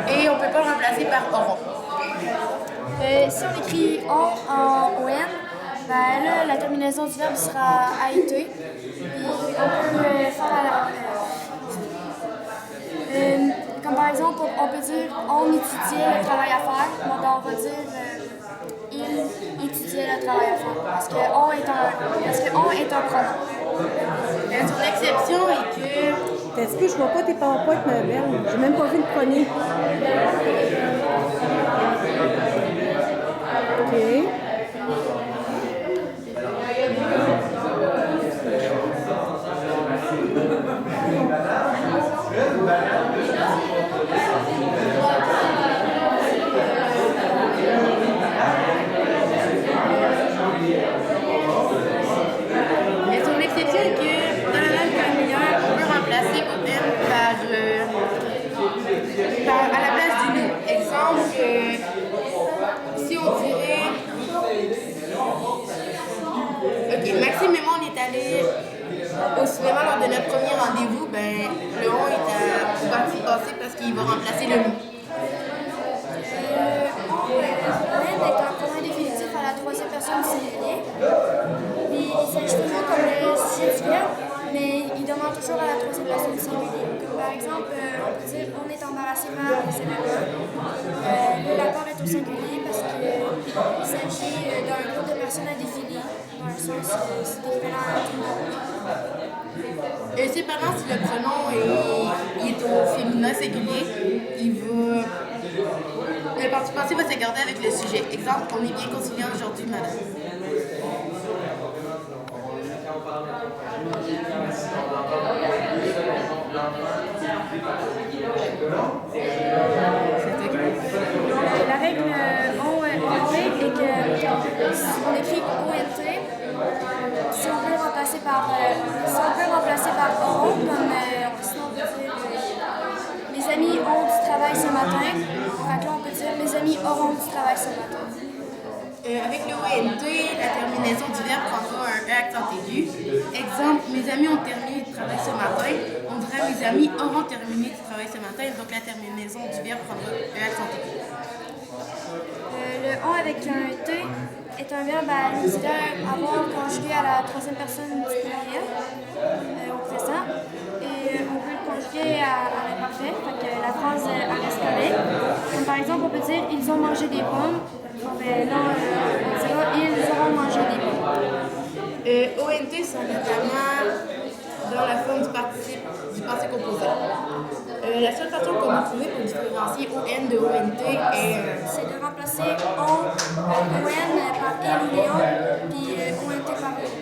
Et on ne peut pas le remplacer par auront. Si on écrit on en ON, ben là, la terminaison du verbe sera a été. Puis on peut le faire à la. Comme par exemple, on peut dire on étudiait le travail à faire, donc on va dire il étudiait le travail à faire. Parce que on est un pronom. Son exception est que. Est-ce que je vois pas tes PowerPoint, ma belle? J'ai même pas vu le premier. OK. Mais son exception est que dans la langue familière, on peut remplacer ON par à la place du nous. Exemple, si on dirait. Ok, Maxime et moi, on est allés au cinéma lors de notre premier rendez-vous. Ben, le on est au parti passé parce qu'il va remplacer le nous. Même est un pronom définitif à la troisième personne singulier. Puis il s'agit toujours comme le sujet du verbe, mais il demande toujours à la troisième personne singulier. Comme par exemple, on peut dire on est embarrassé par les événements. Le rapport est au singulier parce qu'il s'agit d'un groupe de personnes indéfinies, dans le sens c'est différent à tout le monde. Et cependant, si le pronom est au féminin singulier, le parti passé va se garder avec le sujet. Exemple, on est bien conciliant aujourd'hui, madame. La règle est que si on écrit ONT, si on peut remplacer par auront, comme sinon on peut dire mes amis ont du travail ce matin. Fait que là on peut dire mes amis auront du travail ce matin. Avec le ONT, la terminaison du verbe prendra un E accent aigu. Exemple, mes amis ont terminé de travail ce matin. On dirait mes amis auront terminé de travail ce matin. Donc la terminaison du verbe prendra E accent aigu. Le on avec un T est un verbe à l'auxiliaire avoir conjugué à la troisième personne du pluriel au présent. Et on peut le conjuguer à l'imparfait, fait que la phrase reste pareille. Comme par exemple, on peut dire ils ont mangé des pommes. Bon, ben non, on dira ils auront mangé des pommes. ONT sont notamment dans la forme du passé composé. La seule façon qu'on a trouvé pour différencier ON de ONT est. C'est de remplacer ON par il ou Léon, puis ONT par auront.